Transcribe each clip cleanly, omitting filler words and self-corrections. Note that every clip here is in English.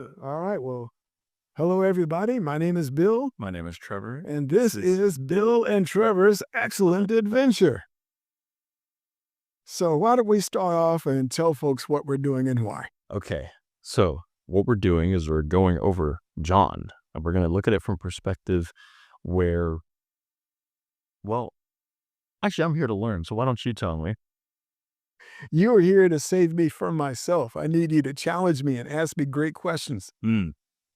All right. Well, hello, everybody. My name is Bill, My name is Trevor. and this is Bill and Trevor's Excellent Adventure. So, why don't we start off and tell folks what we're doing and why? Okay, so what we're doing is we're going over John, and we're going to look at it from perspective where, well, actually, I'm here to learn, so why don't you tell me? You are here to save me from myself. I need you to challenge me and ask me great questions. Hmm.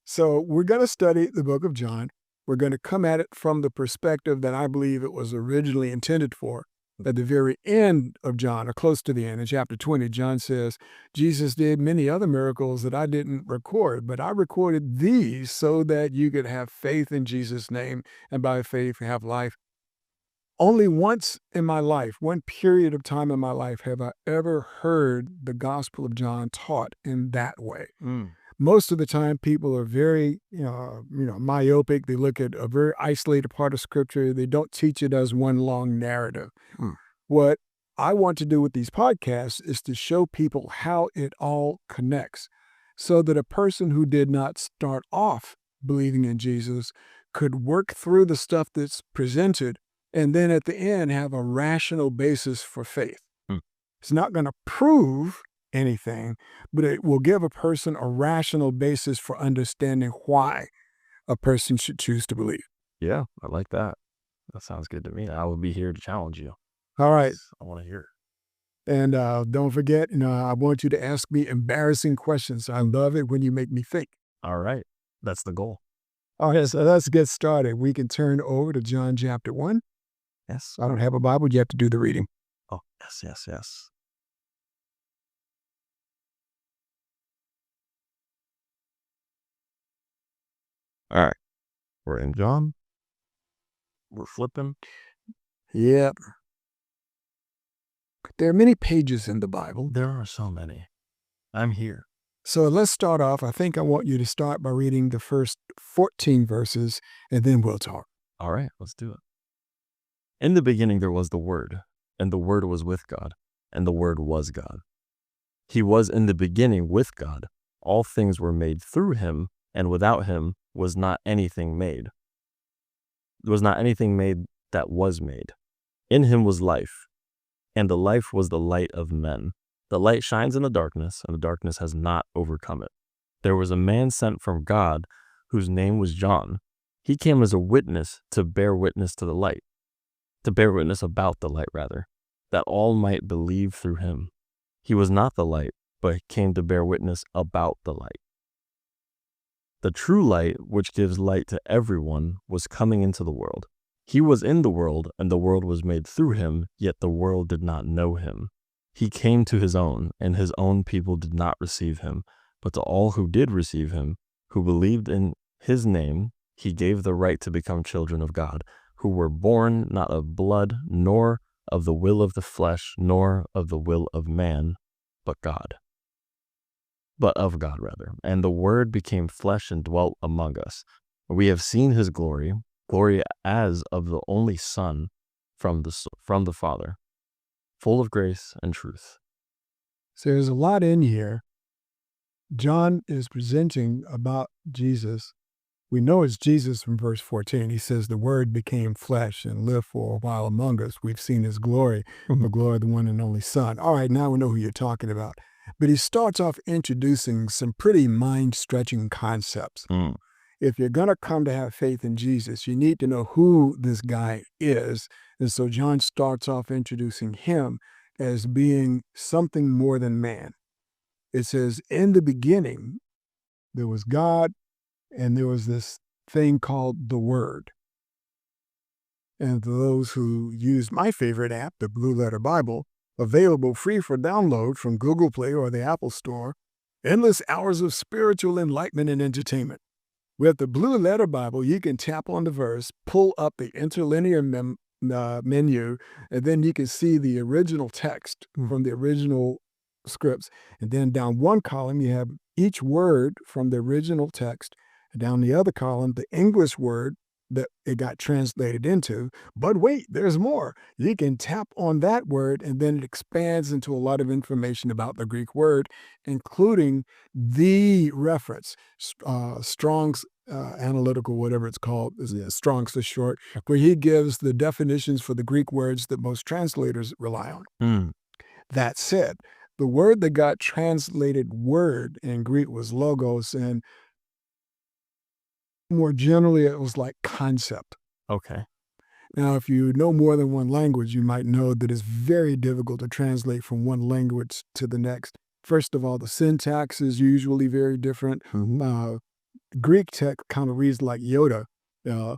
So, we're going to study the book of John. We're going to come at it from the perspective that I believe it was originally intended for. At the very end of John, or close to the end, in chapter 20, John says, Jesus did many other miracles that I didn't record, but I recorded these so that you could have faith in Jesus' name and by faith have life. Only once in my life, one period of time in my life, have I ever heard the Gospel of John taught in that way. Mm. Most of the time, people are very, myopic. They look at a very isolated part of Scripture. They don't teach it as one long narrative. Hmm. What I want to do with these podcasts is to show people how it all connects, so that a person who did not start off believing in Jesus could work through the stuff that's presented, and then at the end have a rational basis for faith. Hmm. It's not going to prove anything, but it will give a person a rational basis for understanding why a person should choose to believe. Yeah, I like that. That sounds good to me. I will be here to challenge you. All right. I want to hear. And don't forget, I want you to ask me embarrassing questions. I love it when you make me think. All right, that's the goal. All right, so let's get started. We can turn over to John chapter 1. Yes. I don't have a Bible. You have to do the reading. Oh, yes. All right, we're in John. We're flipping. Yep. There are many pages in the Bible. There are so many. I'm here. So let's start off. I think I want you to start by reading the first 14 verses, and then we'll talk. All right, let's do it. In the beginning there was the Word, and the Word was with God, and the Word was God. He was in the beginning with God. All things were made through him, and without him was not anything made. There was not anything made that was made. In him was life, and the life was the light of men. The light shines in the darkness, and the darkness has not overcome it. There was a man sent from God, whose name was John. He came as a witness to bear witness to the light, to bear witness about the light, rather, that all might believe through him. He was not the light, but came to bear witness about the light. The true light, which gives light to everyone, was coming into the world. He was in the world, and the world was made through him, yet the world did not know him. He came to his own, and his own people did not receive him. But to all who did receive him, who believed in his name, he gave the right to become children of God, who were born not of blood, nor of the will of the flesh, nor of the will of man, but of God, rather. And the Word became flesh and dwelt among us. We have seen his glory as of the only Son from the Father, full of grace and truth. So there's a lot in here. John is presenting about Jesus. We know it's Jesus from verse 14. He says, the Word became flesh and lived for a while among us. We've seen his glory, the glory of the one and only Son. All right, now we know who you're talking about. But he starts off introducing some pretty mind-stretching concepts. Mm. If you're going to come to have faith in Jesus, you need to know who this guy is. And so John starts off introducing him as being something more than man. It says, in the beginning, there was God, and there was this thing called the Word. And for those who use my favorite app, the Blue Letter Bible, available free for download from Google Play or the Apple Store, endless hours of spiritual enlightenment and entertainment. With the Blue Letter Bible, you can tap on the verse, pull up the interlinear menu, and then you can see the original text from the original scripts. And then down one column, you have each word from the original text. And down the other column, the English word that it got translated into. But wait, there's more. You can tap on that word and then it expands into a lot of information about the Greek word, including the reference, Strong's analytical, whatever it's called, Strong's for short, where he gives the definitions for the Greek words that most translators rely on. Mm. That said, the word that got translated word in Greek was logos, and more generally, it was like concept. Okay. Now, if you know more than one language, you might know that it's very difficult to translate from one language to the next. First of all, the syntax is usually very different. Mhm. Greek text kind of reads like Yoda, uh,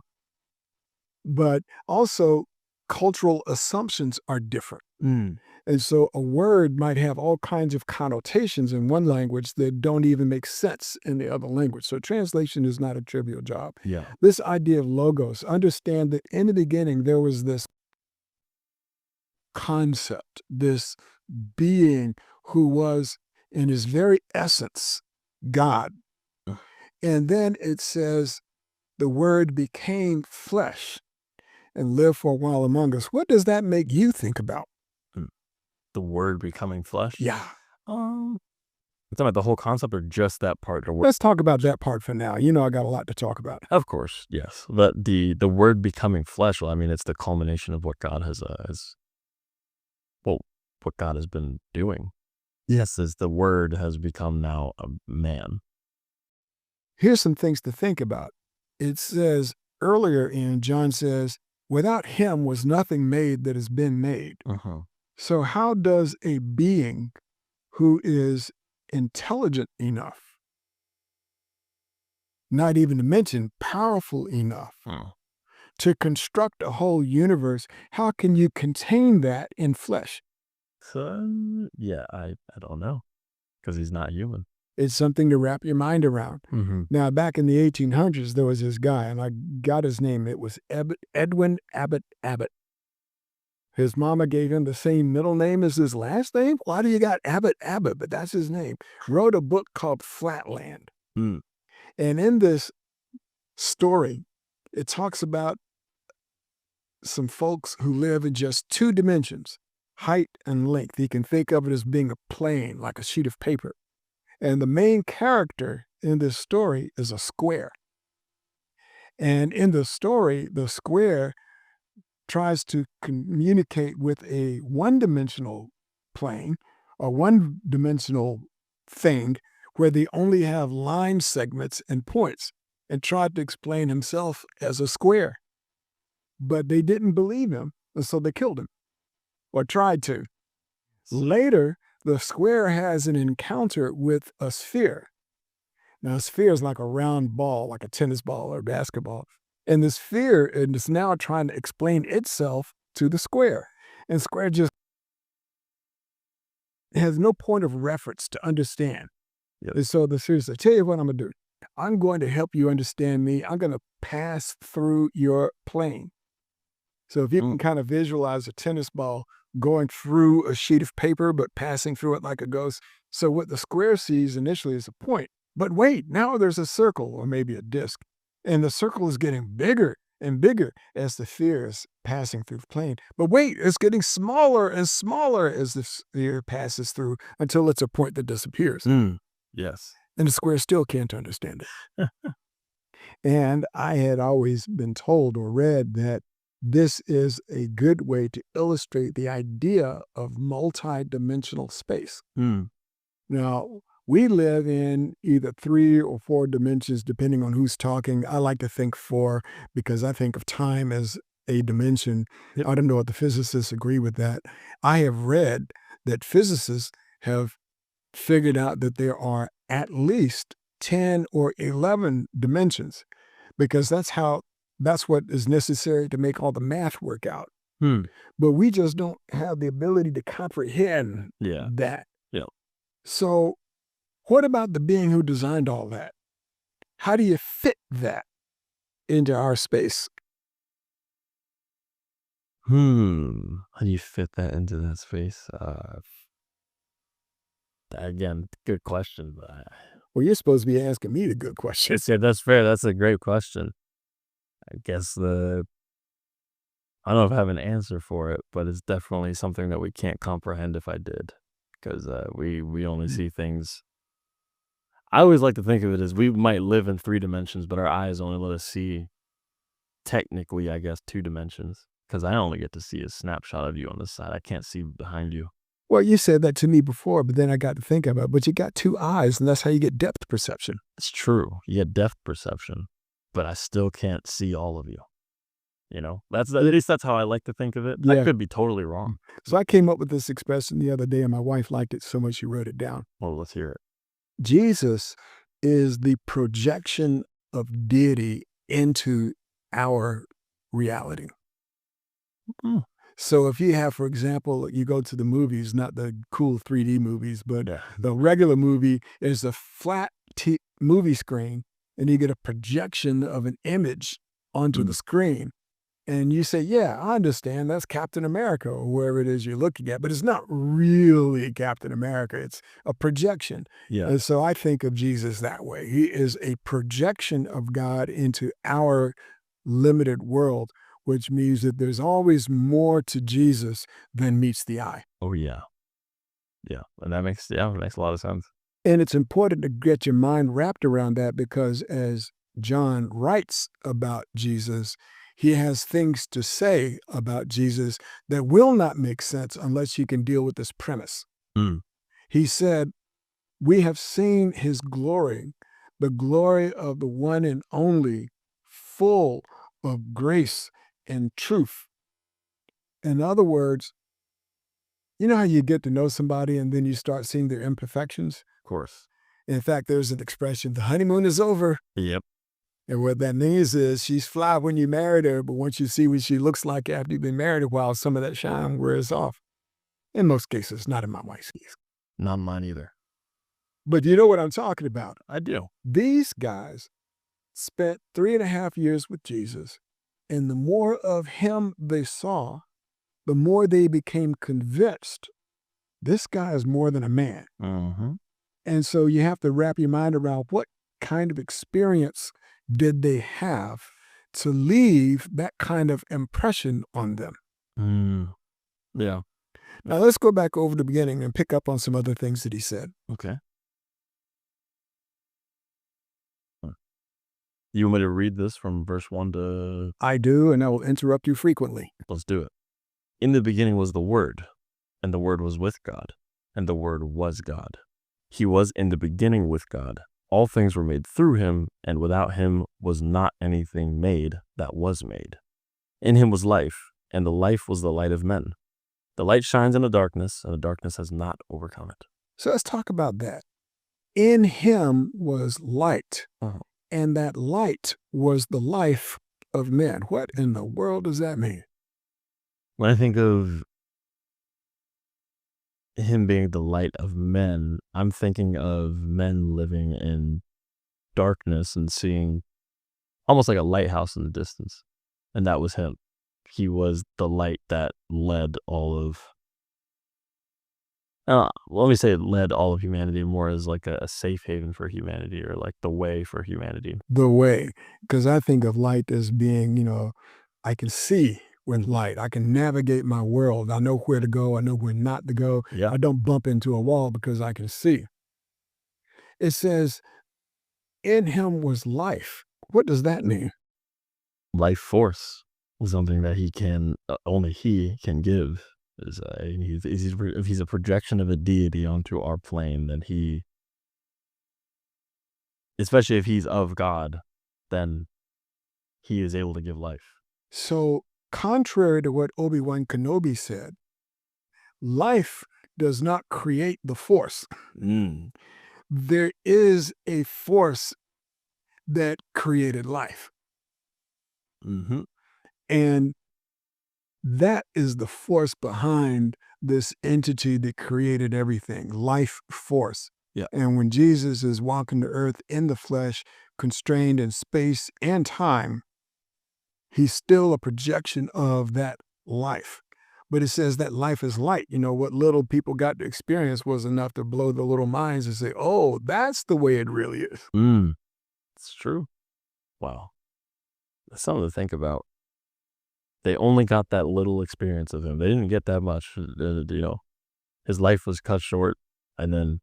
but also cultural assumptions are different. Mm. And so a word might have all kinds of connotations in one language that don't even make sense in the other language. So translation is not a trivial job. Yeah. This idea of logos, understand that in the beginning there was this concept, this being who was in his very essence God. Ugh. And then it says the word became flesh and lived for a while among us. What does that make you think about? The word becoming flesh. Yeah. You're talking about the whole concept or just that part? Or Let's talk about that part for now. You know, I got a lot to talk about. Of course, yes. But the word becoming flesh. Well, I mean, it's the culmination of what God has well, what God has been doing. Yes, as the word has become now a man. Here's some things to think about. It says earlier in John says, without him was nothing made that has been made. Uh-huh. So how does a being who is intelligent enough, not even to mention powerful enough, to construct a whole universe, how can you contain that in flesh? So yeah, I don't know, because he's not human. It's something to wrap your mind around. Mm-hmm. Now, back in the 1800s, there was this guy, and I got his name. It was Edwin Abbott Abbott. His mama gave him the same middle name as his last name. Why do you got Abbott Abbott? But that's his name. Wrote a book called Flatland. Mm. And in this story, it talks about some folks who live in just two dimensions, height and length. You can think of it as being a plane, like a sheet of paper. And the main character in this story is a square. And in the story, the square tries to communicate with a one-dimensional plane or one-dimensional thing where they only have line segments and points, and tried to explain himself as a square. But they didn't believe him, and so they killed him, or tried to. Later, the square has an encounter with a sphere. Now, a sphere is like a round ball, like a tennis ball or basketball. And the sphere is now trying to explain itself to the square. And square just has no point of reference to understand. Yep. And so the sphere says, tell you what I'm going to do. I'm going to help you understand me. I'm going to pass through your plane. So if you can kind of visualize a tennis ball going through a sheet of paper, but passing through it like a ghost. So what the square sees initially is a point. But wait, now there's a circle or maybe a disc. And the circle is getting bigger and bigger as the sphere is passing through the plane. But wait, it's getting smaller and smaller as the sphere passes through until it's a point that disappears. Yes. And the square still can't understand it. And I had always been told or read that this is a good way to illustrate the idea of multidimensional space. Now, we live in either 3 or 4 dimensions, depending on who's talking. I like to think 4 because I think of time as a dimension. Yep. I don't know if the physicists agree with that. I have read that physicists have figured out that there are at least 10 or 11 dimensions because that's what is necessary to make all the math work out. But we just don't have the ability to comprehend that. Yeah. So what about the being who designed all that? How do you fit that into our space? How do you fit that into that space? Again, good question. But Well, you're supposed to be asking me the good questions. yeah, that's fair. That's a great question. I guess I don't know if I have an answer for it, but it's definitely something that we can't comprehend if I did, because we only see things. I always like to think of it as we might live in 3 dimensions, but our eyes only let us see technically, I guess, 2 dimensions. Because I only get to see a snapshot of you on this side. I can't see behind you. Well, you said that to me before, but then I got to think about it. But you got 2 eyes, and that's how you get depth perception. It's true. You get depth perception, but I still can't see all of you. At least that's how I like to think of it. I Yeah. could be totally wrong. So I came up with this expression the other day, and my wife liked it so much she wrote it down. Well, let's hear it. Jesus is the projection of deity into our reality. Mm. So if you have, for example, you go to the movies, not the cool 3D movies, but Yeah. the regular movie is a flat movie screen, and you get a projection of an image onto the screen. And you say, yeah, I understand. That's Captain America or wherever it is you're looking at. But it's not really Captain America. It's a projection. Yeah. And so I think of Jesus that way. He is a projection of God into our limited world, which means that there's always more to Jesus than meets the eye. Oh, yeah. Yeah. And it makes a lot of sense. And it's important to get your mind wrapped around that because as John writes about Jesus, he has things to say about Jesus that will not make sense unless you can deal with this premise. Mm. He said, we have seen his glory, the glory of the one and only, full of grace and truth. In other words, you know how you get to know somebody and then you start seeing their imperfections? Of course. In fact, there's an expression, the honeymoon is over. Yep. And what that means is she's fly when you married her, but once you see what she looks like after you've been married a while, some of that shine wears off. In most cases, not in my wife's case. Not mine either. But you know what I'm talking about. I do. These guys spent 3.5 years with Jesus, and the more of him they saw, the more they became convinced this guy is more than a man. Mm-hmm. And so you have to wrap your mind around what kind of experience did they have to leave that kind of impression on them. Yeah. Now let's go back over the beginning and pick up on some other things that he said. Okay. You want me to read this from verse 1 to... I do, and I will interrupt you frequently. Let's do it. In the beginning was the Word, and the Word was with God, and the Word was God. He was in the beginning with God. All things were made through him, and without him was not anything made that was made. In him was life, and the life was the light of men. The light shines in the darkness, and the darkness has not overcome it. So let's talk about that. In him was light, and that light was the life of men. What in the world does that mean? When I think of him being the light of men, I'm thinking of men living in darkness and seeing almost like a lighthouse in the distance. And that was him. He was the light that led all of, let me say led all of humanity more as like a safe haven for humanity, or like the way for humanity. The way, because I think of light as being, I can see with light. I can navigate my world. I know where to go. I know where not to go. Yeah. I don't bump into a wall because I can see. It says, in him was life. What does that mean? Life force, something that he can, only he can give. If he's a projection of a deity onto our plane, then especially if he's of God, then he is able to give life. So, contrary to what Obi-Wan Kenobi said, life does not create the force. There is a force that created life. Mm-hmm. And that is the force behind this entity that created everything, life force. Yeah. And when Jesus is walking the earth in the flesh, constrained in space and time, he's still a projection of that life. But it says that life is light. What little people got to experience was enough to blow the little minds and say, oh, that's the way it really is. It's true. Wow. That's something to think about. They only got that little experience of him. They didn't get that much. His life was cut short and then,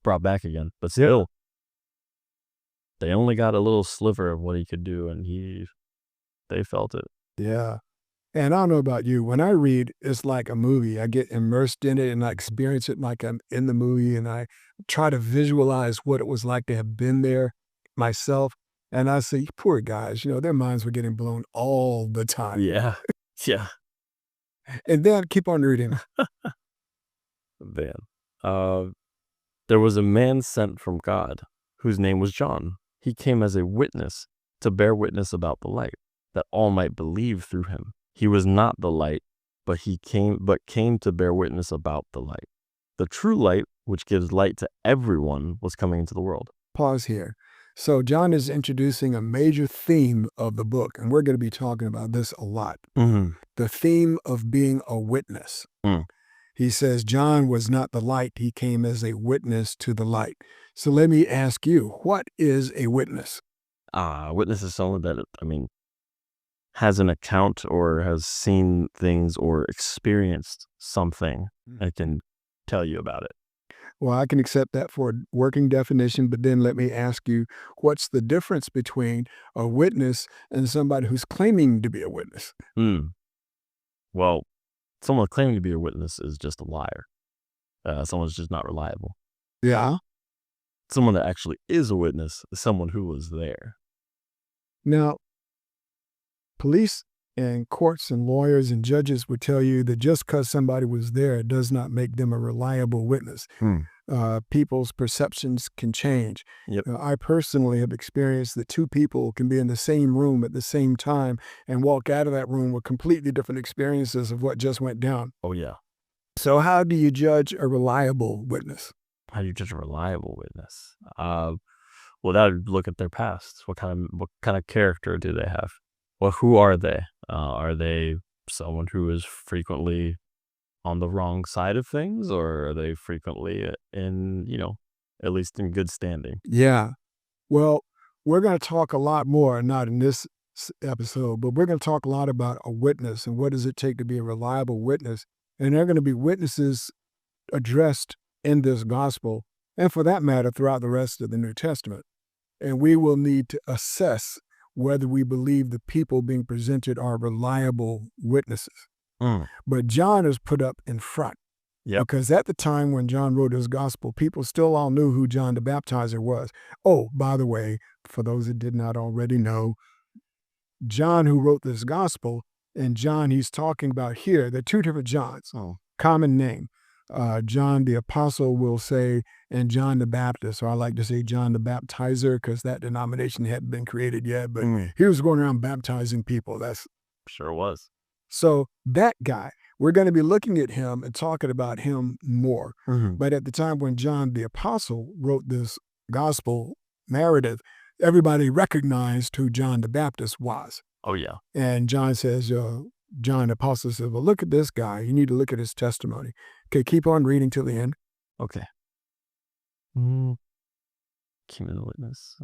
brought back again. But still, they only got a little sliver of what he could do, and they felt it. Yeah. And I don't know about you. When I read, it's like a movie. I get immersed in it and I experience it like I'm in the movie, and I try to visualize what it was like to have been there myself. And I say, poor guys, their minds were getting blown all the time. Yeah. Yeah. And then keep on reading. Then, there was a man sent from God whose name was John. He came as a witness to bear witness about the light, that all might believe through him. He was not the light, but came to bear witness about the light. The true light, which gives light to everyone, was coming into the world. Pause here. So John is introducing a major theme of the book, and we're going to be talking about this a lot. Mm-hmm. The theme of being a witness. Mm. He says John was not the light. He came as a witness to the light. So let me ask you, what is a witness? Witness is someone that, has an account or has seen things or experienced something and can tell you about it. Well, I can accept that for a working definition, but then let me ask you, what's the difference between a witness and somebody who's claiming to be a witness? Well, someone claiming to be a witness is just a liar. Someone's just not reliable. Yeah. Someone that actually is a witness is someone who was there. Now, police and courts and lawyers and judges would tell you that just because somebody was there does not make them a reliable witness. People's perceptions can change. Yep. I personally have experienced that two people can be in the same room at the same time and walk out of that room with completely different experiences of what just went down. Oh, yeah. So how do you judge a reliable witness? How do you judge a reliable witness? Well, that would look at their past. What kind of character do they have? Well, who are they? Are they someone who is frequently on the wrong side of things, or are they frequently in, at least in good standing? Yeah. Well, we're going to talk a lot more, not in this episode, but we're going to talk a lot about a witness and what does it take to be a reliable witness. And there are going to be witnesses addressed in this gospel, and for that matter, throughout the rest of the New Testament. And we will need to assess whether we believe the people being presented are reliable witnesses. But John is put up in front. Yep. Because at the time when John wrote his gospel, people still all knew who John the Baptizer was. Oh, by the way, for those that did not already know, John who wrote this gospel and John he's talking about here, they're two different Johns. Common name. John the Apostle will say, and John the Baptist, or I like to say John the Baptizer because that denomination hadn't been created yet, but he was going around baptizing people. That's sure was. So that guy, we're going to be looking at him and talking about him more. But at the time when John the Apostle wrote this gospel narrative, everybody recognized who John the Baptist was. Oh, yeah. And John says, John the Apostle says, well, look at this guy. You need to look at his testimony. Okay, keep on reading till the end. Okay. Came as a witness.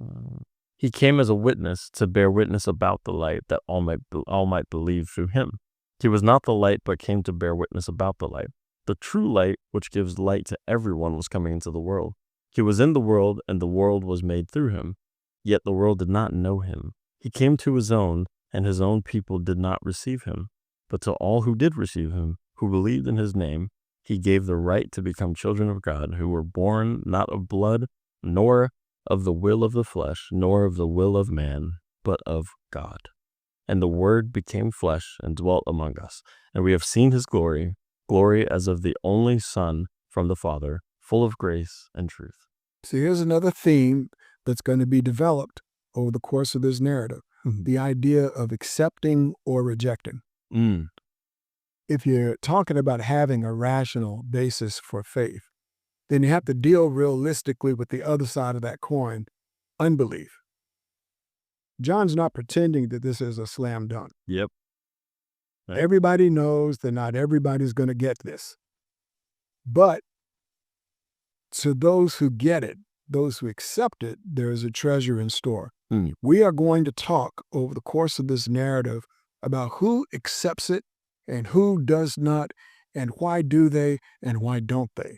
He came as a witness to bear witness about the light, that all might believe through him. He was not the light, but came to bear witness about the light. The true light, which gives light to everyone, was coming into the world. He was in the world, and the world was made through him. Yet the world did not know him. He came to his own, and his own people did not receive him. But to all who did receive him, who believed in his name, he gave the right to become children of God, who were born not of blood, nor of the will of the flesh, nor of the will of man, but of God. And the Word became flesh and dwelt among us. And we have seen his glory, glory as of the only Son from the Father, full of grace and truth. So here's another theme that's going to be developed over the course of this narrative. The idea of accepting or rejecting. If you're talking about having a rational basis for faith, then you have to deal realistically with the other side of that coin, unbelief. John's not pretending that this is a slam dunk. Yep. Right. Everybody knows that not everybody's going to get this. But to those who get it, those who accept it, there is a treasure in store. Mm. We are going to talk over the course of this narrative about who accepts it and who does not, and why do they and why don't they.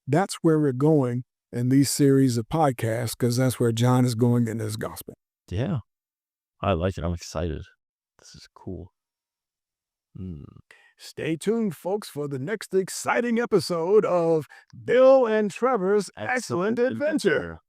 That's where we're going in these series of podcasts, because that's where John is going in his gospel. Yeah. I like it. I'm excited. This is cool. Stay tuned, folks, for the next exciting episode of Bill and Trevor's Excellent Adventure.